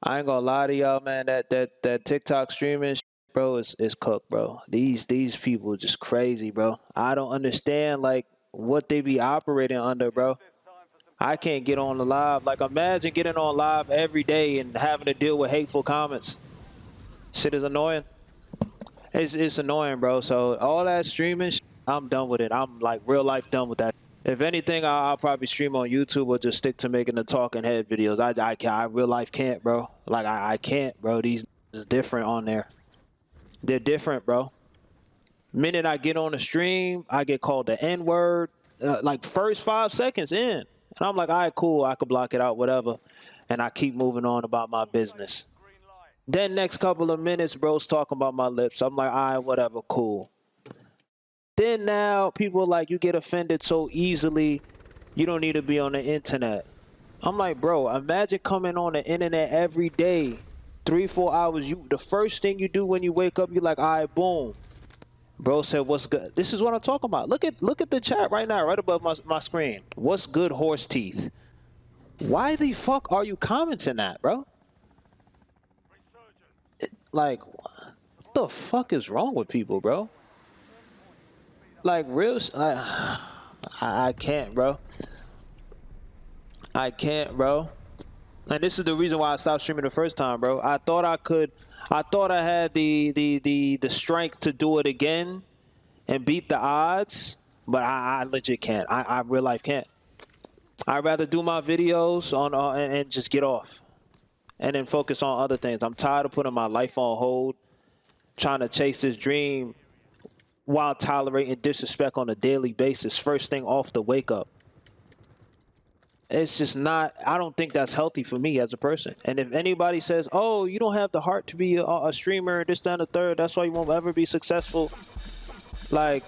I ain't gonna lie to y'all, man. That TikTok streaming, bro, is cooked, bro. These people just crazy, bro. I don't understand like what they be operating under, bro. I can't get on the live. Like, imagine getting on live every day and having to deal with hateful comments. Shit is annoying. It's annoying, bro. So all that streaming, I'm done with it. I'm like real life done with that. If anything, I'll probably stream on YouTube or just stick to making the talking head videos. I real life can't, bro. Like I can't, bro. These is different on there. They're different, bro. Minute I get on the stream, I get called the N word. Like first 5 seconds in, and I'm like, all right, cool. I could block it out, whatever, and I keep moving on about my business. Then next couple of minutes, bro's talking about my lips. I'm like, all right, whatever, cool. Then now people are like, you get offended so easily, you don't need to be on the internet. I'm like, bro, imagine coming on the internet every day, 3-4 hours. The first thing you do when you wake up, you're like, all right, boom. Bro said, what's good? This is what I'm talking about. Look at the chat right now, right above my screen. What's good, horse teeth? Why the fuck are you commenting that, bro? Like, what the fuck is wrong with people, bro? Like, real, I can't, bro. I can't, bro. And this is the reason why I stopped streaming the first time, bro. I thought I could. I thought I had the strength to do it again and beat the odds, but I legit can't. I real life can't. I'd rather do my videos on and just get off, and then focus on other things. I'm tired of putting my life on hold, trying to chase this dream while tolerating disrespect on a daily basis. First thing off the wake up. It's just not, I don't think that's healthy for me as a person. And if anybody says, oh, you don't have the heart to be a streamer, this, that, and the third, that's why you won't ever be successful. Like,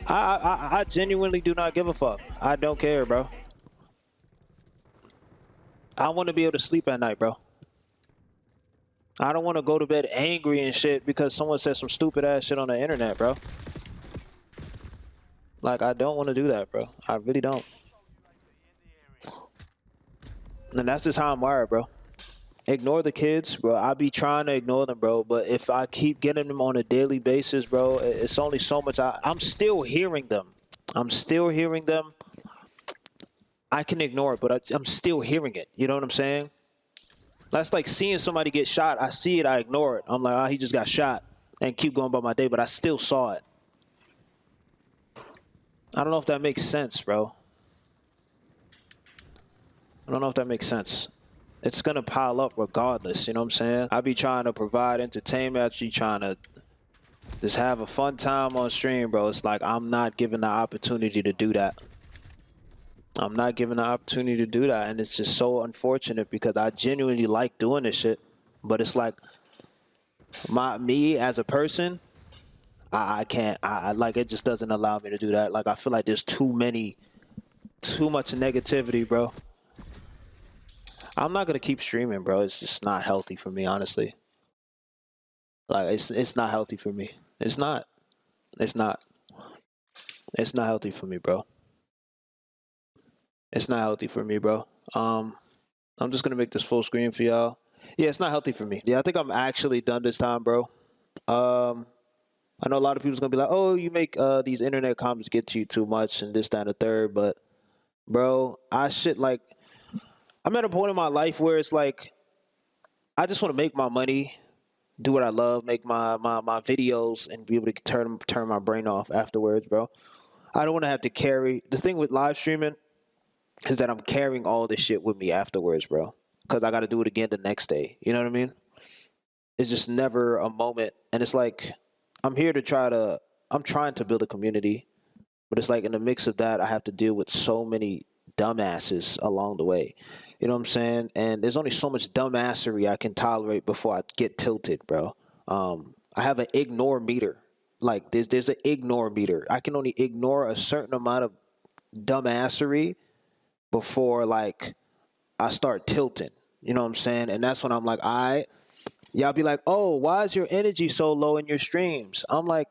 I genuinely do not give a fuck. I don't care, bro. I want to be able to sleep at night, bro. I don't want to go to bed angry and shit because someone said some stupid ass shit on the internet, bro. Like, I don't want to do that, bro. I really don't. And that's just how I'm wired, bro. Ignore the kids, bro. I be trying to ignore them, bro. But if I keep getting them on a daily basis, bro, it's only so much. I'm still hearing them. I'm still hearing them. I can ignore it, but I'm still hearing it. You know what I'm saying? That's like seeing somebody get shot. I see it, I ignore it. I'm like, oh, he just got shot, and keep going about my day, but I still saw it. I don't know if that makes sense, bro. I don't know if that makes sense. It's going to pile up regardless, you know what I'm saying? I be trying to provide entertainment. I be trying to just have a fun time on stream, bro. It's like I'm not given the opportunity to do that. I'm not given the opportunity to do that, and it's just so unfortunate because I genuinely like doing this shit. But it's like me as a person, I can't. I like it just doesn't allow me to do that. Like I feel like there's too much negativity, bro. I'm not gonna keep streaming, bro. It's just not healthy for me, honestly. Like it's not healthy for me. It's not. It's not. It's not healthy for me, bro. It's not healthy for me, bro. I'm just gonna make this full screen for y'all. Yeah, it's not healthy for me. Yeah, I think I'm actually done this time, bro. I know a lot of people's gonna be like, "Oh, you make these internet comments get to you too much and this, that, and the third." But, bro, I'm at a point in my life where it's like, I just want to make my money, do what I love, make my videos, and be able to turn my brain off afterwards, bro. I don't want to have to carry. The thing with live streaming is that I'm carrying all this shit with me afterwards, bro. Because I got to do it again the next day. You know what I mean? It's just never a moment. And it's like, I'm trying to build a community. But it's like in the mix of that, I have to deal with so many dumbasses along the way. You know what I'm saying? And there's only so much dumbassery I can tolerate before I get tilted, bro. I have an ignore meter. Like there's an ignore meter. I can only ignore a certain amount of dumbassery before like I start tilting. You know what I'm saying? And that's when I'm like, all right. Y'all be like, oh, why is your energy so low in your streams? I'm like,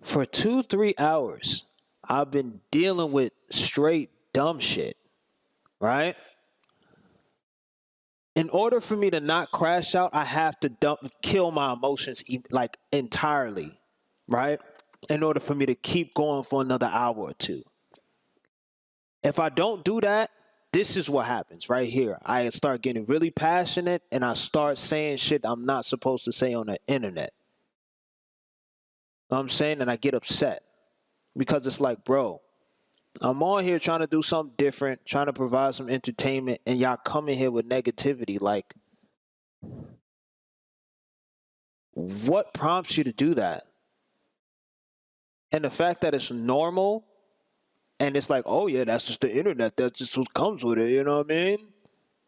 for 2-3 hours, I've been dealing with straight dumb shit, right? In order for me to not crash out, I have to kill my emotions like entirely, right? In order for me to keep going for another hour or two. If I don't do that, this is what happens right here. I start getting really passionate and I start saying shit I'm not supposed to say on the internet. You know what I'm saying? And I get upset because it's like, bro, I'm on here trying to do something different, trying to provide some entertainment, and y'all come in here with negativity. Like, what prompts you to do that? And the fact that it's normal, and it's like, oh yeah, that's just the internet. That's just what comes with it. You know what I mean?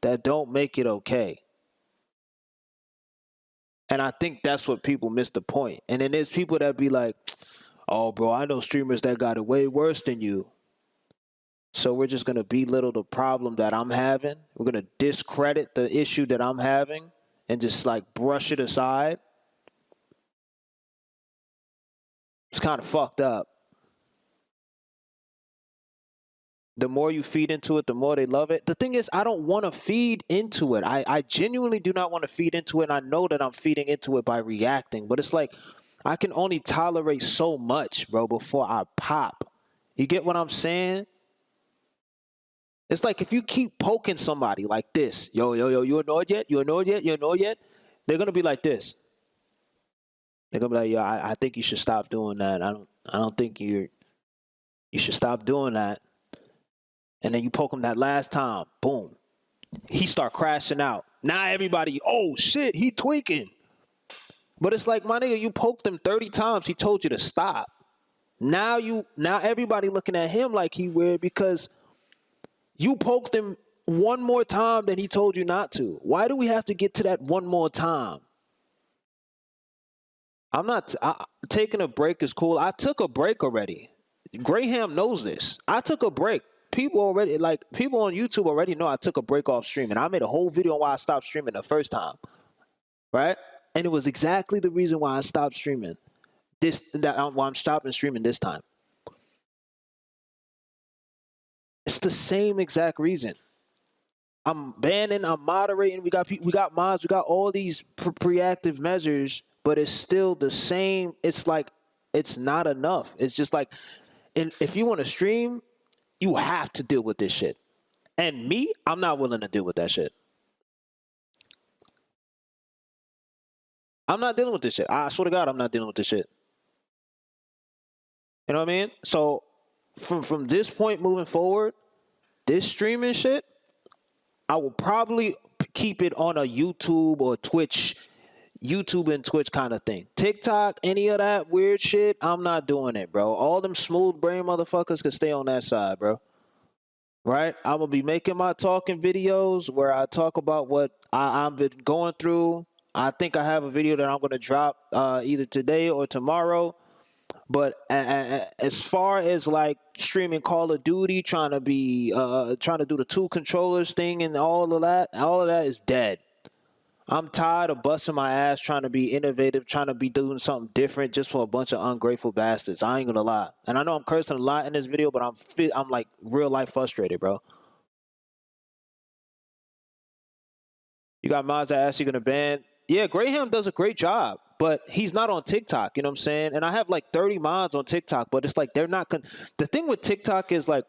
That don't make it okay. And I think that's what people miss the point. And then there's people that be like, oh, bro, I know streamers that got it way worse than you. So we're just going to belittle the problem that I'm having. We're going to discredit the issue that I'm having and just like brush it aside. It's kind of fucked up. The more you feed into it, the more they love it. The thing is, I don't want to feed into it. I genuinely do not want to feed into it. And I know that I'm feeding into it by reacting. But it's like, I can only tolerate so much, bro, before I pop. You get what I'm saying? It's like if you keep poking somebody like this, yo, you annoyed yet? You annoyed yet? You annoyed yet? They're going to be like this. They're going to be like, yo, I think you should stop doing that. I don't think you should stop doing that. And then you poke him that last time, boom. He start crashing out. Now everybody, oh shit, he tweaking. But it's like, my nigga, you poked him 30 times. He told you to stop. Now everybody looking at him like he weird because you poked him one more time than he told you not to. Why do we have to get to that one more time? Taking a break is cool. I took a break already. Graham knows this. I took a break. People on YouTube already know I took a break off streaming. I made a whole video on why I stopped streaming the first time. Right? And it was exactly the reason why I stopped streaming. Why I'm stopping streaming this time. It's the same exact reason. I'm banning, I'm moderating. We got mods, we got all these preactive measures, but it's still the same. It's like it's not enough. It's just like, and if you want to stream, you have to deal with this shit. And me, I'm not willing to deal with that shit. I'm not dealing with this shit. I swear to God, I'm not dealing with this shit. You know what I mean? So from this point moving forward, this streaming shit, I will probably keep it on a YouTube or Twitch, YouTube and Twitch kind of thing. TikTok, any of that weird shit, I'm not doing it, bro. All them smooth brain motherfuckers can stay on that side, bro. Right? I'm going to be making my talking videos where I talk about what I've been going through. I think I have a video that I'm going to drop either today or tomorrow. But as far as like streaming Call of Duty, trying to do the 2 controllers thing and all of that is dead. I'm tired of busting my ass trying to be innovative, trying to be doing something different just for a bunch of ungrateful bastards. I ain't gonna lie. And I know I'm cursing a lot in this video, but I'm like real life frustrated, bro. You got mods that ask you gonna ban. Yeah, Graham does a great job, but he's not on TikTok, you know what I'm saying? And I have like 30 mods on TikTok, but it's like they're not the thing with TikTok is like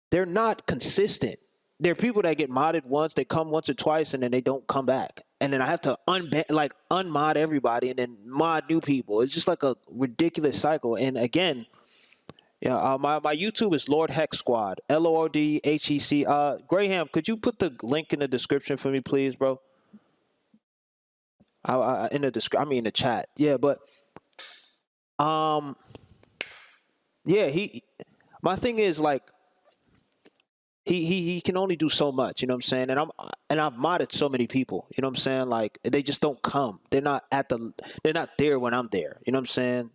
they're not consistent. There are people that get modded once, they come once or twice, and then they don't come back. And then I have to unmod everybody and then mod new people. It's just like a ridiculous cycle. And again, yeah, my YouTube is Lord Hex Squad, LORDHEC. Graham, could you put the link in the description for me, please, bro? In the chat. Yeah, but yeah, my thing is like he can only do so much, you know what I'm saying? And I've modded so many people, you know what I'm saying? Like they just don't come. They're not there when I'm there. You know what I'm saying?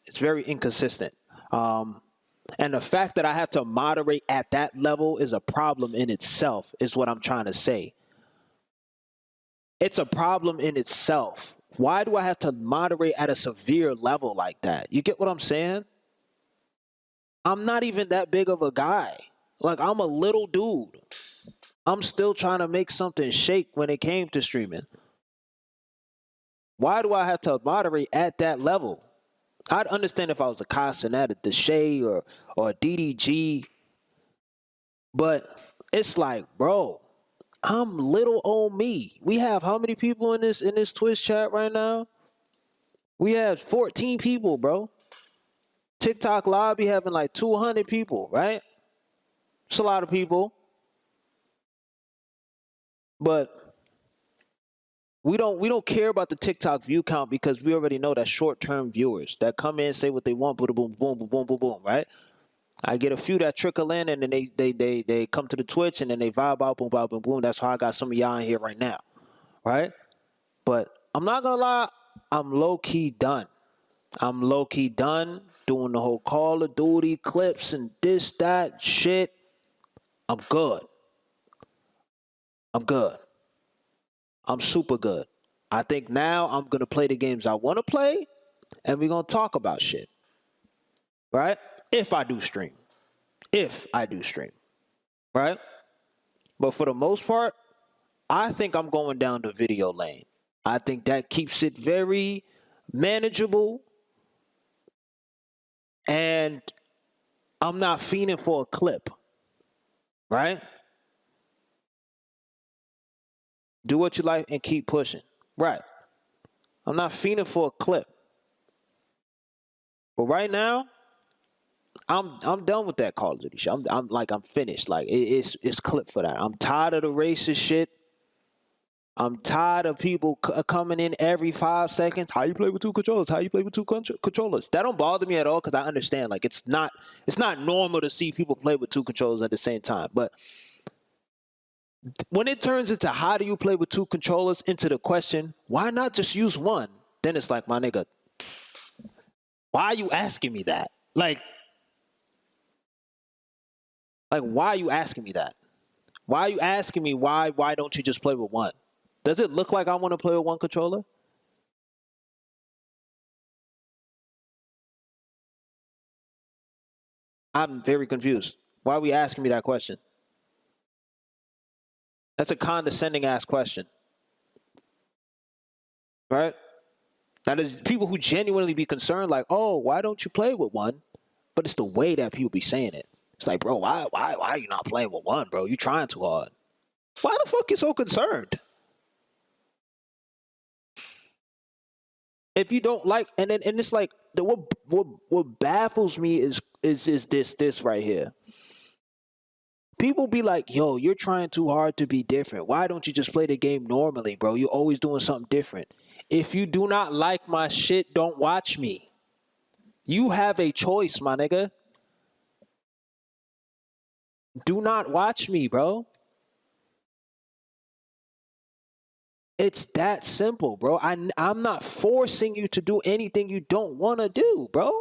It's very inconsistent. And the fact that I have to moderate at that level is a problem in itself, is what I'm trying to say. It's a problem in itself. Why do I have to moderate at a severe level like that? You get what I'm saying? I'm not even that big of a guy. Like, I'm a little dude. I'm still trying to make something shake when it came to streaming. Why do I have to moderate at that level? I'd understand if I was a Castanet, a Deshae, or a DDG, but it's like, bro, I'm little old me. We have how many people in this Twitch chat right now? We have 14 people, bro. TikTok Live be having like 200 people, right? It's a lot of people. But we don't care about the TikTok view count because we already know that short-term viewers that come in, say what they want, boom, boom, boom, boom, boom, boom, boom, right? I get a few that trickle in, and then they come to the Twitch, and then they vibe out, boom, boom, boom, boom. That's how I got some of y'all in here right now, right? But I'm not gonna lie, I'm low-key done. I'm low-key done doing the whole Call of Duty clips and this, that, shit. I'm good. I'm good. I'm super good. I think now I'm going to play the games I want to play, and we're going to talk about shit. Right? If I do stream. Right? But for the most part, I think I'm going down the video lane. I think that keeps it very manageable, and I'm not fiending for a clip. Right? Do what you like and keep pushing. Right. I'm not fiending for a clip. But right now, I'm done with that Call of Duty shit. I'm finished. Like it's clip for that. I'm tired of the racist shit. I'm tired of people coming in every 5 seconds. How you play with two controllers? How you play with two controllers? That don't bother me at all because I understand. Like it's not normal to see people play with two controllers at the same time. But when it turns into how do you play with two controllers into the question, why not just use one? Then it's like, my nigga, why are you asking me that? Like, why are you asking me that? Why are you asking me why don't you just play with one? Does it look like I want to play with one controller? I'm very confused. Why are we asking me that question? That's a condescending ass question. Right? Now there's people who genuinely be concerned, like, oh, why don't you play with one? But it's the way that people be saying it. It's like, bro, why are you not playing with one, bro? You trying too hard. Why the fuck you so concerned? If you don't like, and it's like what baffles me is this right here. People be like, yo, you're trying too hard to be different. Why don't you just play the game normally, bro? You're always doing something different. If you do not like my shit, don't watch me. You have a choice, my nigga. Do not watch me, bro. It's that simple, bro. I'm not forcing you to do anything you don't want to do, bro.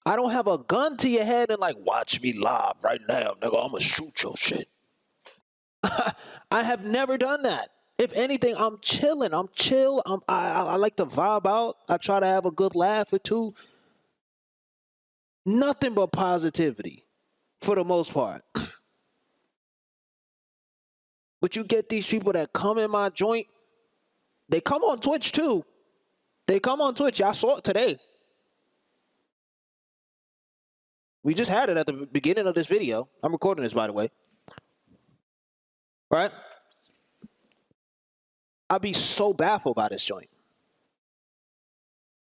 I don't have a gun to your head and like, watch me live right now, nigga. I'm gonna shoot your shit. I have never done that. If anything, I'm chilling. I'm chill. I like to vibe out. I try to have a good laugh or two. Nothing but positivity for the most part. But you get these people that come in my joint. They come on Twitch too. They come on Twitch. Y'all saw it today. We just had it at the beginning of this video. I'm recording this, by the way. Right? I'd be so baffled by this joint.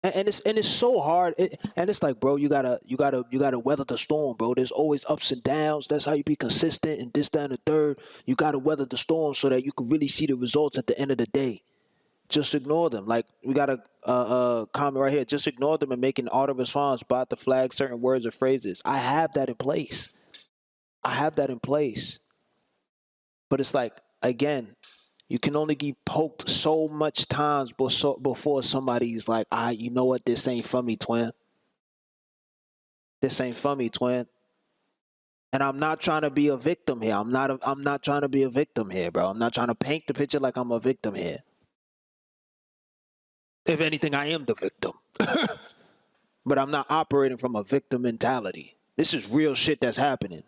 And it's so hard. And it's like, bro, you gotta weather the storm, bro. There's always ups and downs. That's how you be consistent and this, that, and the third. You gotta weather the storm so that you can really see the results at the end of the day. Just ignore them. Like, we got a comment right here. Just ignore them and make an auto response, bot to flag certain words or phrases. I have that in place. But it's like, again, you can only get poked so much times before somebody's like, you know what? This ain't for me, twin. This ain't for me, twin. And I'm not trying to be a victim here. I'm not trying to be a victim here, bro. I'm not trying to paint the picture like I'm a victim here. If anything, I am the victim. But I'm not operating from a victim mentality. This is real shit that's happening.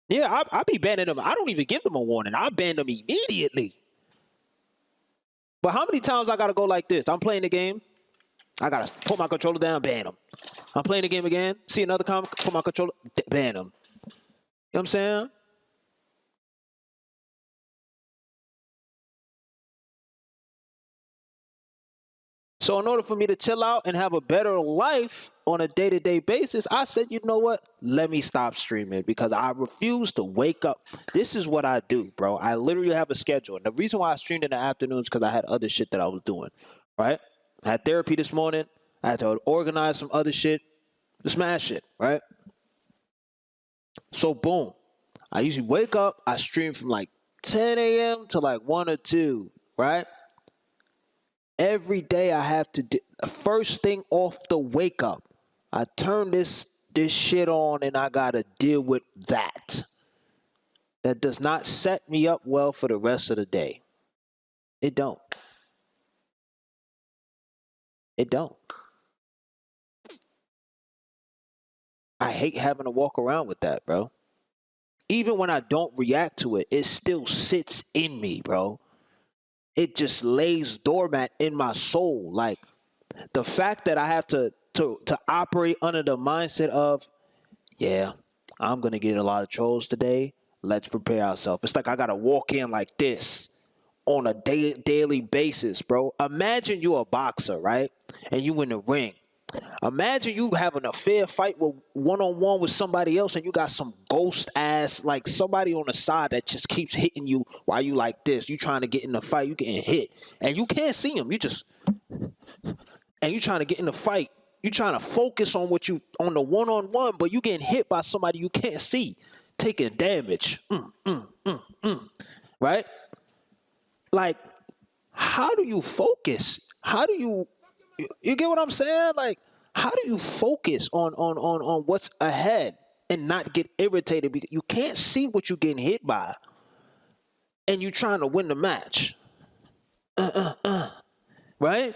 Yeah, I be banning them. I don't even give them a warning. I ban them immediately. But how many times I gotta go like this? I'm playing the game. I gotta put my controller down, ban them. I'm playing the game again. See another comment, put my controller, ban them. You know what I'm saying? So in order for me to chill out and have a better life on a day-to-day basis, I said, you know what? Let me stop streaming because I refuse to wake up. This is what I do, bro. I literally have a schedule. And the reason why I streamed in the afternoons because I had other shit that I was doing, right? I had therapy this morning. I had to organize some other shit to smash it, right? So boom. I usually wake up, I stream from like 10 a.m. to like 1 or 2, right? Every day I have to do first thing off the wake up. I turn this shit on and I gotta deal with that. That does not set me up well for the rest of the day. It don't. It don't. I hate having to walk around with that, bro. Even when I don't react to it, it still sits in me, bro. It just lays doormat in my soul. Like the fact that I have to operate under the mindset of, yeah, I'm gonna get a lot of trolls today. Let's prepare ourselves. It's like I gotta walk in like this on a daily basis, bro. Imagine you a boxer, right? And you in the ring. Imagine you having a fair fight with one-on-one with somebody else and you got some ghost ass, like somebody on the side that just keeps hitting you while you like this. You trying to get in the fight, you getting hit. And you can't see him. You trying to get in the fight. You trying to focus on what you, on the one-on-one, but you getting hit by somebody you can't see, taking damage. Right? Like, how do you focus? How do you get what I'm saying? Like, how do you focus on what's ahead and not get irritated because you can't see what you're getting hit by and you trying to win the match. Right?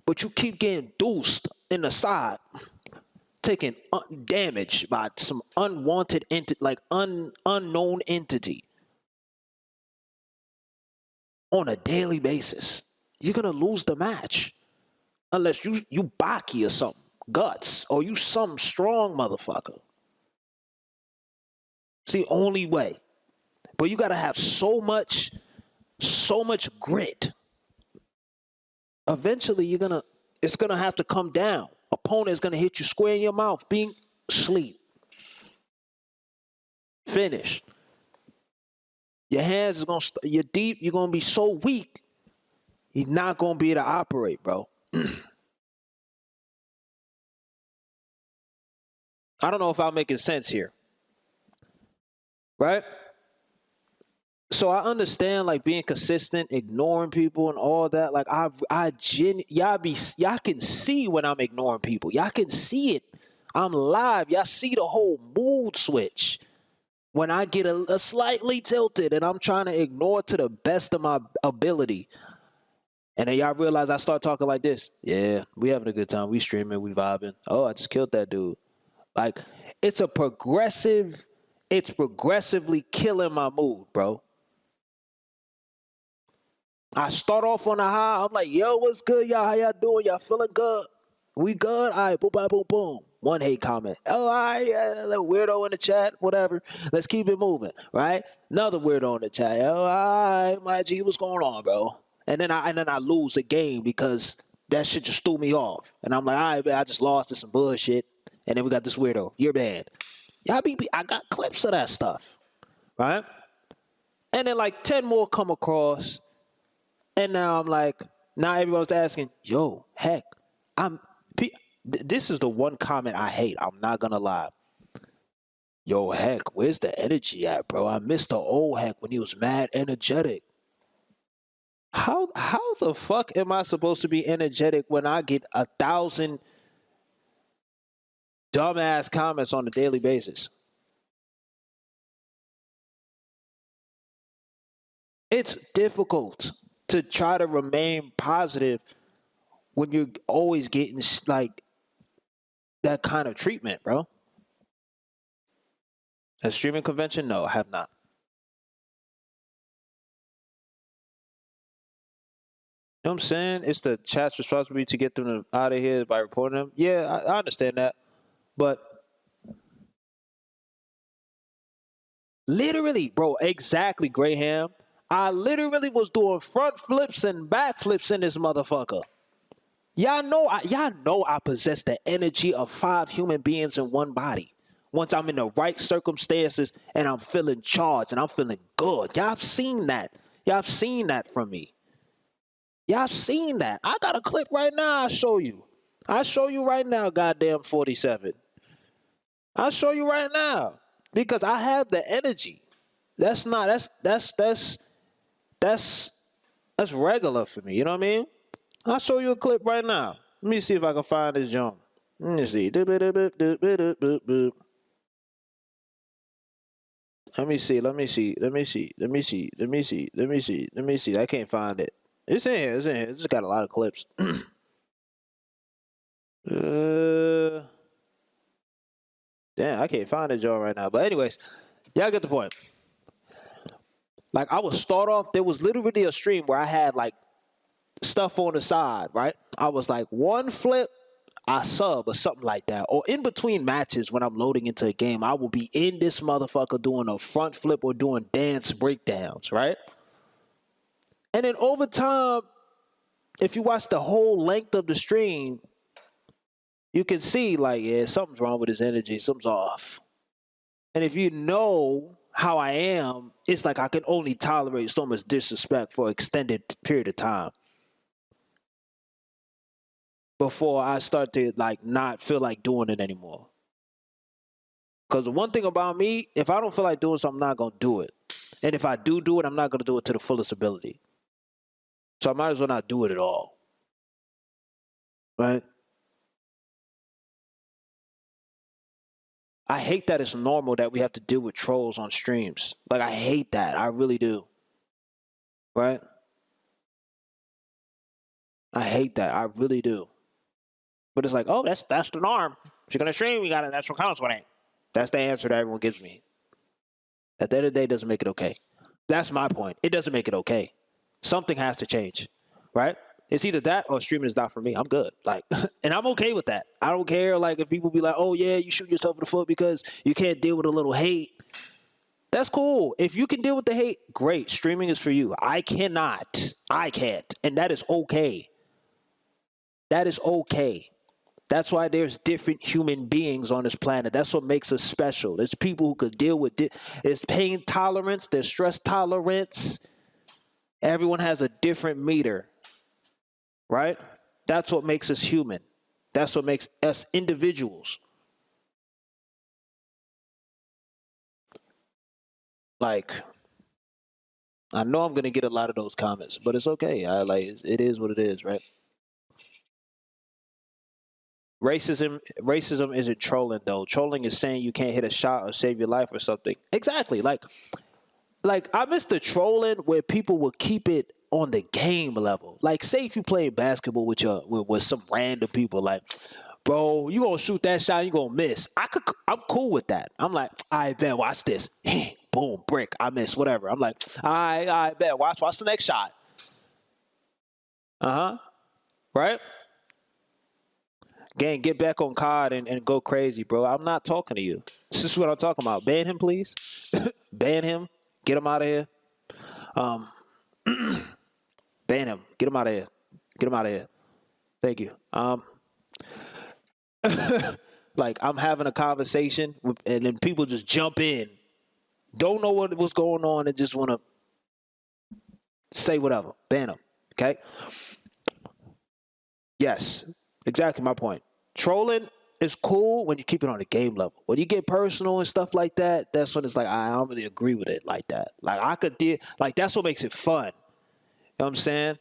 But you keep getting deuced in the side, taking damage by some unwanted unknown entity on a daily basis. You're gonna lose the match. Unless you Baki or something, guts, or you some strong motherfucker. It's the only way. But you gotta have so much grit. Eventually, it's gonna have to come down. Opponent is gonna hit you square in your mouth. Being sleep. Finish. Your hands is gonna you're deep. You're gonna be so weak. You're not gonna be able to operate, bro. I don't know if I'm making sense here, right? So I understand like being consistent, ignoring people and all that. Like y'all can see when I'm ignoring people. Y'all can see it. I'm live. Y'all see the whole mood switch when I get a slightly tilted and I'm trying to ignore to the best of my ability. And then y'all realize I start talking like this. Yeah, we having a good time. We streaming, we vibing. Oh, I just killed that dude. Like it's progressively killing my mood, bro. I start off on a high. I'm like, yo, what's good, y'all? How y'all doing? Y'all feeling good? We good? All right, boom, boom, boom, boom. One hate comment. Oh, all right, yeah, little weirdo in the chat, whatever. Let's keep it moving, right? Another weirdo in the chat. Oh, all right, my G, what's going on, bro? And then I lose the game because that shit just threw me off. And I'm like, all right, man, I just lost to some bullshit. And then we got this weirdo. You're banned. Y'all I got clips of that stuff, right? And then like 10 more come across. And now I'm like, now everyone's asking, yo, heck, this is the one comment I hate. I'm not gonna lie. Yo, heck, where's the energy at, bro? I missed the old heck when he was mad energetic. How the fuck am I supposed to be energetic when I get 1,000 dumbass comments on a daily basis? It's difficult to try to remain positive when you're always getting like that kind of treatment, bro. A streaming convention? No, I have not. You know what I'm saying? It's the chat's responsibility to get them out of here by reporting them. Yeah, I understand that. But literally, bro, exactly, Graham. I literally was doing front flips and back flips in this motherfucker. Y'all know I possess the energy of 5 human beings in one body. Once I'm in the right circumstances and I'm feeling charged and I'm feeling good. Y'all have seen that. Y'all have seen that from me. Y'all have seen that. I got a clip right now. I'll show you. I'll show you right now, goddamn 47. I'll show you right now. Because I have the energy. That's regular for me. You know what I mean? I'll show you a clip right now. Let me see if I can find this jump. Let me see. Let me see. I can't find it. It's in here. It's just got a lot of clips. Damn, I can't find that joint right now. But anyways, y'all get the point. Like, I would start off, there was literally a stream where I had, like, stuff on the side, right? I was like, one flip, I sub or something like that. Or in between matches when I'm loading into a game, I will be in this motherfucker doing a front flip or doing dance breakdowns, right? And then over time, if you watch the whole length of the stream, you can see, like, yeah, something's wrong with his energy. Something's off. And if you know how I am, it's like I can only tolerate so much disrespect for an extended period of time before I start to, like, not feel like doing it anymore. Because the one thing about me, if I don't feel like doing something, I'm not going to do it. And if I do it, I'm not going to do it to the fullest ability. So I might as well not do it at all. Right? I hate that it's normal that we have to deal with trolls on streams. Like, I hate that. I really do. Right? I hate that. I really do. But it's like, oh, that's the norm. If you're going to stream, you got to, that's what counts with it. That's the answer that everyone gives me. At the end of the day, it doesn't make it okay. That's my point. It doesn't make it okay. Something has to change. Right? It's either that or streaming is not for me. I'm good. Like, and I'm okay with that. I don't care, like, if people be like, oh, yeah, you shoot yourself in the foot because you can't deal with a little hate. That's cool. If you can deal with the hate, great. Streaming is for you. I cannot. I can't. And that is okay. That is okay. That's why there's different human beings on this planet. That's what makes us special. There's people who could deal with there's pain tolerance, there's stress tolerance. Everyone has a different meter. Right? That's what makes us human. That's what makes us individuals. Like, I know I'm going to get a lot of those comments, but it's okay. It is what it is, right? Racism isn't trolling, though. Trolling is saying you can't hit a shot or save your life or something. Exactly. Like I miss the trolling where people would keep it on the game level. Like, say if you playing basketball with some random people, like, bro, you gonna shoot that shot, you gonna miss. I'm cool with that. I'm like, I bet, watch this. Boom, brick, I miss, whatever. I'm like, I bet, watch the next shot. Right? Gang, get back on COD and go crazy, bro. I'm not talking to you. This is what I'm talking about. Ban him, please. Ban him. Get him out of here. Ban him. Get him out of here. Get him out of here. Thank you. Like, I'm having a conversation and then people just jump in. Don't know what's going on and just want to say whatever. Ban him. Okay? Yes. Exactly my point. Trolling is cool when you keep it on the game level. When you get personal and stuff like that, that's when it's like, I don't really agree with it like that. Like, I could deal, like, that's what makes it fun. You know what I'm saying?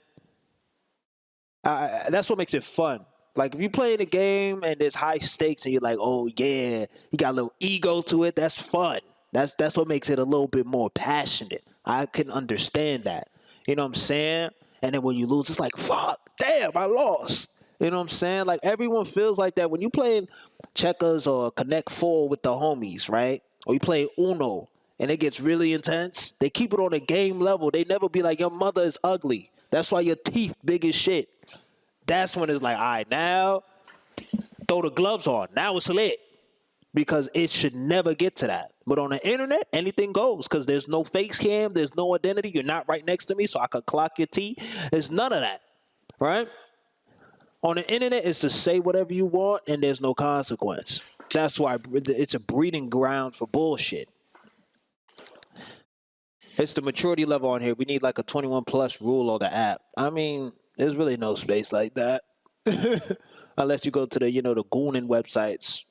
That's what makes it fun. Like, if you play in a game and there's high stakes and you're like, oh, yeah, you got a little ego to it, that's fun. That's what makes it a little bit more passionate. I can understand that. You know what I'm saying? And then when you lose, it's like, fuck, damn, I lost. You know what I'm saying? Like, everyone feels like that when you playing checkers or Connect 4 with the homies, right? or you play Uno and it gets really intense, they keep it on a game level. They never be like, your mother is ugly. That's why your teeth big as shit. That's when it's like, all right, now throw the gloves on. Now it's lit. Because it should never get to that. But on the internet, anything goes because there's no face cam, there's no identity. You're not right next to me, so I could clock your teeth. There's none of that, right? On the internet, it's to say whatever you want, and there's no consequence. That's why it's a breeding ground for bullshit. It's the maturity level on here. We need like a 21 plus rule on the app. I mean, there's really no space like that. Unless you go to the, the gooning websites.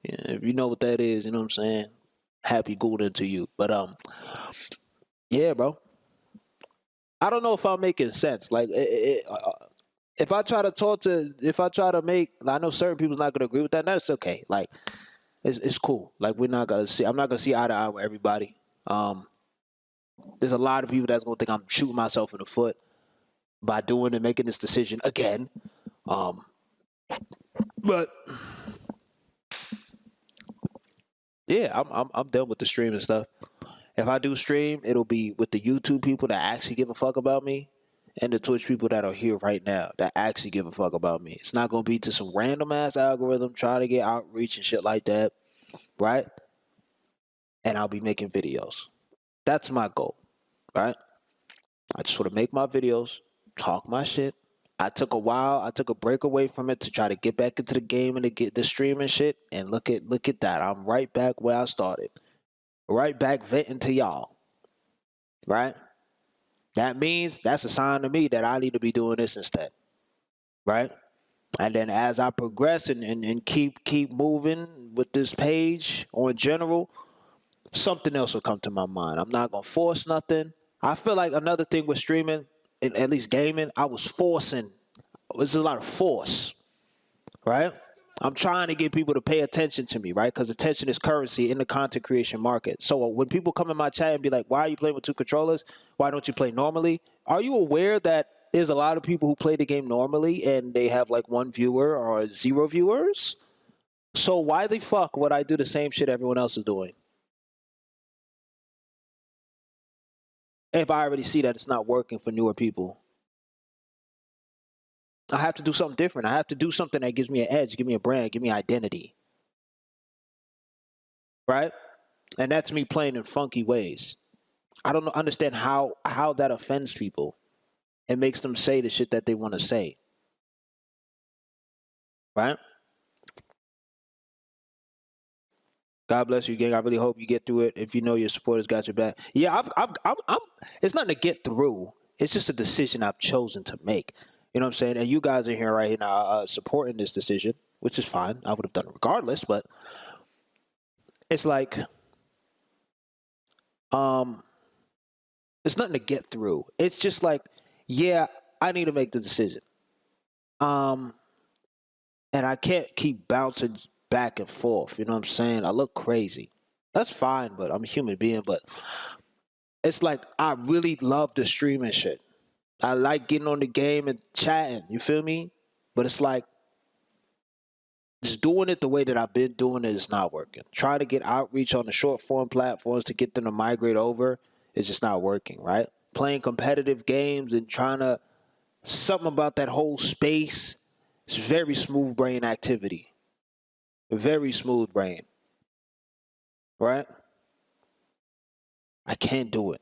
Yeah, if you know what that is, you know what I'm saying? Happy gooning to you. But yeah, bro. I don't know if I'm making sense. Like, if I try to make, I know certain people's not gonna agree with that. That's okay. Like, it's cool. Like, I'm not gonna see eye to eye with everybody. There's a lot of people that's gonna think I'm shooting myself in the foot by doing and making this decision again. But yeah, I'm done with the stream and stuff. If I do stream, it'll be with the YouTube people that actually give a fuck about me and the Twitch people that are here right now that actually give a fuck about me. It's not going to be to some random ass algorithm trying to get outreach and shit like that, right? And I'll be making videos. That's my goal, right? I just want to make my videos, talk my shit. I took a break away from it to try to get back into the game and to get the streaming shit. And look at that. I'm right back where I started. Right back venting to y'all. Right? That means that's a sign to me that I need to be doing this instead. Right? And then as I progress and keep moving with this page on general, something else will come to my mind. I'm not going to force nothing. I feel like another thing with streaming, at least gaming, I was forcing. There's a lot of force, right? I'm trying to get people to pay attention to me, right? Because attention is currency in the content creation market. So when people come in my chat and be like, why are you playing with 2 controllers? Why don't you play normally? Are you aware that there's a lot of people who play the game normally and they have like 1 viewer or 0 viewers? So why the fuck would I do the same shit everyone else is doing? If I already see that it's not working for newer people. I have to do something different. I have to do something that gives me an edge, give me a brand, give me identity. Right? And that's me playing in funky ways. I don't understand how that offends people. It makes them say the shit that they want to say. Right? God bless you, gang. I really hope you get through it. If you know your supporters got your back. Yeah, I'm. It's nothing to get through. It's just a decision I've chosen to make. You know what I'm saying? And you guys are here right now supporting this decision, which is fine. I would have done it regardless, but it's like, it's nothing to get through. It's just like, yeah, I need to make the decision. And I can't keep bouncing back and forth. You know what I'm saying? I look crazy. That's fine, but I'm a human being. But it's like I really love the streaming shit. I like getting on the game and chatting. You feel me? But it's like just doing it the way that I've been doing it is not working. Trying to get outreach on the short form platforms to get them to migrate over is just not working, right? Playing competitive games and trying to something about that whole space. It's very smooth brain activity. Very smooth brain. Right? I can't do it.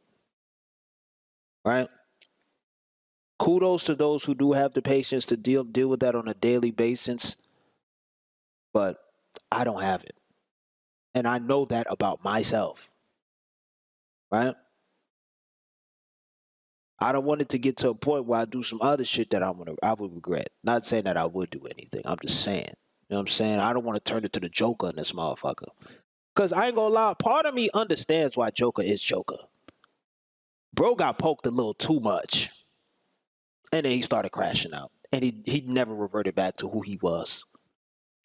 Right? Kudos to those who do have the patience to deal with that on a daily basis. But I don't have it. And I know that about myself. Right? I don't want it to get to a point where I do some other shit that I would regret. Not saying that I would do anything. I'm just saying. You know what I'm saying? I don't want to turn it to the Joker in this motherfucker. Because I ain't gonna lie, part of me understands why Joker is Joker. Bro got poked a little too much. And then he started crashing out. And he never reverted back to who he was.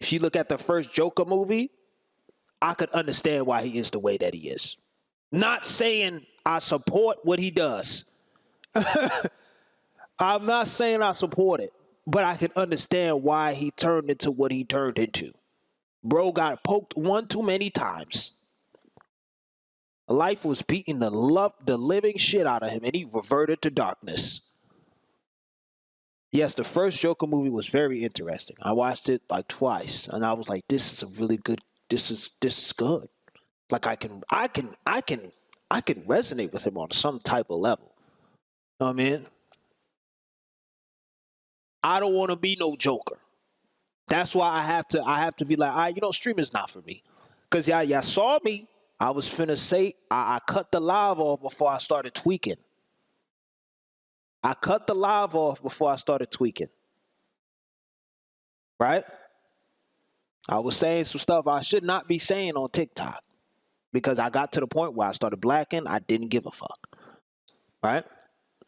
If you look at the first Joker movie, I could understand why he is the way that he is. Not saying I support what he does. I'm not saying I support it. But I can understand why he turned into what he turned into. Bro got poked one too many times. Life was beating the living shit out of him, and he reverted to darkness. Yes, the first Joker movie was very interesting. I watched it like twice, and I was like, "This is a really good. This is good. Like I can resonate with him on some type of level." You know what I mean, I don't want to be no Joker. That's why I have to be like, streaming's not for me. Cause y'all saw me. I was finna say I cut the live off before I started tweaking. I cut the live off before I started tweaking. Right? I was saying some stuff I should not be saying on TikTok. Because I got to the point where I started blacking, I didn't give a fuck. Right?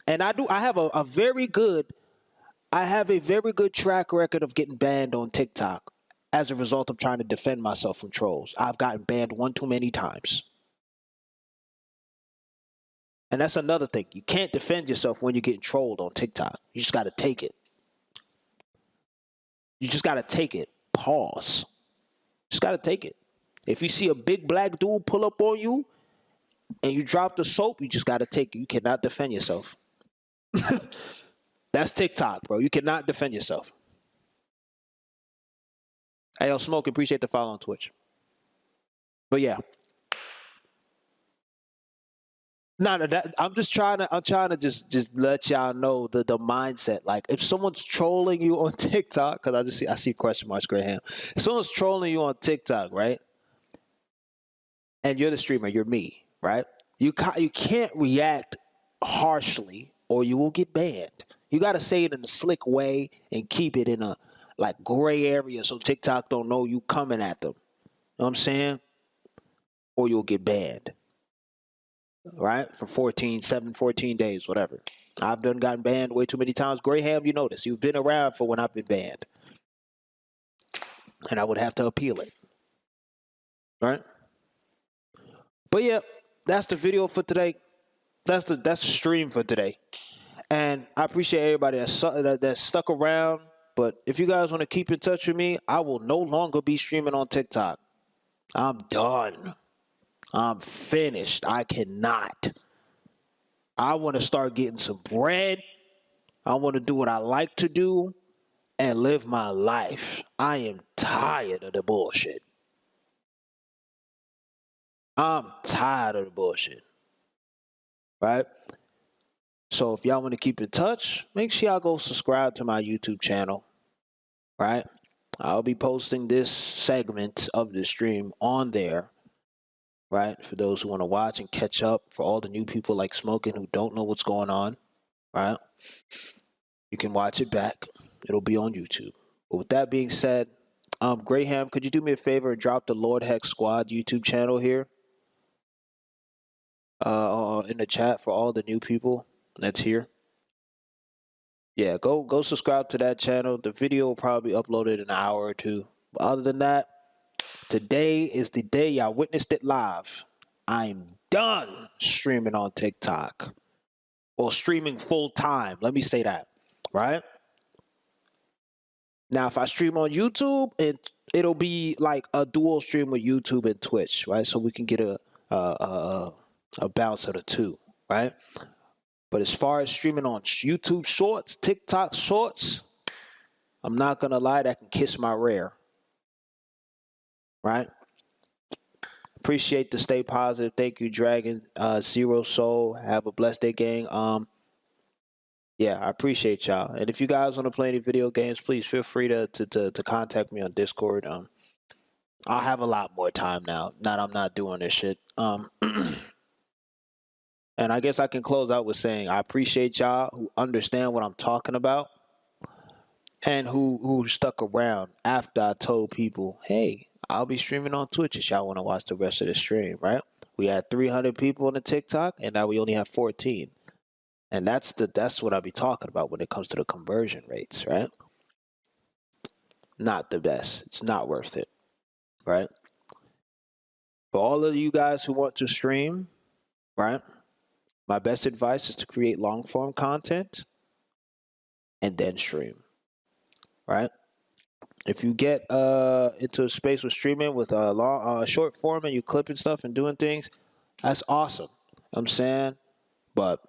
And I have a very good track record of getting banned on TikTok as a result of trying to defend myself from trolls. I've gotten banned one too many times. And that's another thing. You can't defend yourself when you're getting trolled on TikTok. You just got to take it. You just got to take it. Pause. Just got to take it. If you see a big black dude pull up on you and you drop the soap, you just got to take it. You cannot defend yourself. That's TikTok, bro. You cannot defend yourself. Hey, yo, Smoke, appreciate the follow on Twitch. But yeah. I'm trying to just let y'all know the mindset. Like, if someone's trolling you on TikTok, because I see question marks, Graham. If someone's trolling you on TikTok, right? And you're the streamer, you're me, right? You can't react harshly or you will get banned. You got to say it in a slick way and keep it in a like gray area so TikTok don't know you coming at them. You know what I'm saying? Or you'll get banned. Right? For 14 days, whatever. I've gotten banned way too many times. Graham, you know this. You've been around for when I've been banned. And I would have to appeal it. Right? But yeah, that's the video for today. That's the stream for today. And I appreciate everybody that stuck around. But if you guys want to keep in touch with me, I will no longer be streaming on TikTok. I'm done. I'm finished. I cannot. I want to start getting some bread. I want to do what I like to do and live my life. I am tired of the bullshit. I'm tired of the bullshit. Right? So if y'all want to keep in touch, make sure y'all go subscribe to my YouTube channel. Right? I'll be posting this segment of the stream on there. Right? For those who want to watch and catch up, for all the new people like Smoking who don't know what's going on. Right? You can watch it back. It'll be on YouTube. But with that being said, Graham, could you do me a favor and drop the Lord Hex Squad YouTube channel here in the chat for all the new people that's here? Yeah, go subscribe to that channel. The video will probably be uploaded in an hour or two. But other than that, today is the day y'all witnessed it live. I'm done streaming on TikTok. Or streaming full time. Let me say that. Right? Now, if I stream on YouTube, it'll be like a dual stream with YouTube and Twitch, right? So we can get a bounce of the two, right? But as far as streaming on YouTube Shorts, TikTok Shorts, I'm not gonna lie, that can kiss my rear, right? Appreciate the stay positive. Thank you, Dragon Zero Soul. Have a blessed day, gang. Yeah, I appreciate y'all. And if you guys want to play any video games, please feel free to contact me on Discord. I'll have a lot more time now. Now I'm not doing this shit. And I guess I can close out with saying I appreciate y'all who understand what I'm talking about and who stuck around after I told people, hey, I'll be streaming on Twitch if y'all want to watch the rest of the stream, right? We had 300 people on the TikTok, and now we only have 14. And that's what I'll be talking about when it comes to the conversion rates, right? Not the best. It's not worth it, right? For all of you guys who want to stream, right? My best advice is to create long form content and then stream, right? If you get into a space with streaming with a short form and you clipping stuff and doing things, That's awesome. I'm saying, but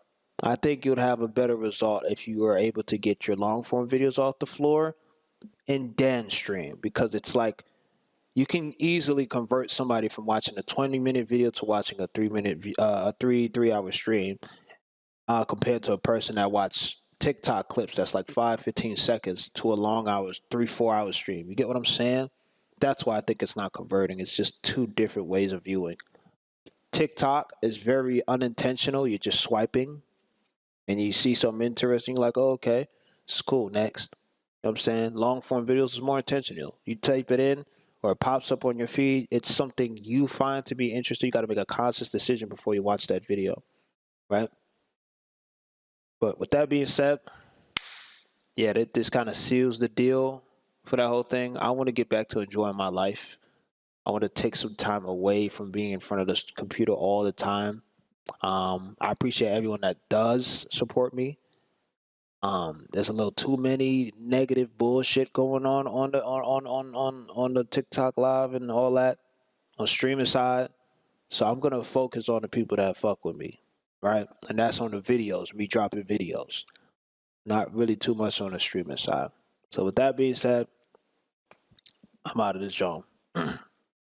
I think you'd have a better result if you were able to get your long form videos off the floor and then stream, because it's like you can easily convert somebody from watching a 20-minute video to watching a 3 minute, a 3 hour stream, compared to a person that watch TikTok clips that's like 5-15 seconds to a long hours, 3-4 hour stream. You get what I'm saying? That's why I think it's not converting. It's just two different ways of viewing. TikTok is very unintentional. You're just swiping and you see something interesting, like, oh, okay, it's cool, next. You know what I'm saying? Long form videos is more intentional. You type it in or it pops up on your feed. It's something you find to be interesting. You got to make a conscious decision before you watch that video, right? But with that being said, yeah, this kind of seals the deal for that whole thing. I want to get back to enjoying my life. I want to take some time away from being in front of this computer all the time. I appreciate everyone that does support me. There's a little too many negative bullshit going on the on the TikTok live and all that on streaming side. So I'm gonna focus on the people that fuck with me, right? And that's on the videos, me dropping videos. Not really too much on the streaming side. So with that being said, I'm out of this joint.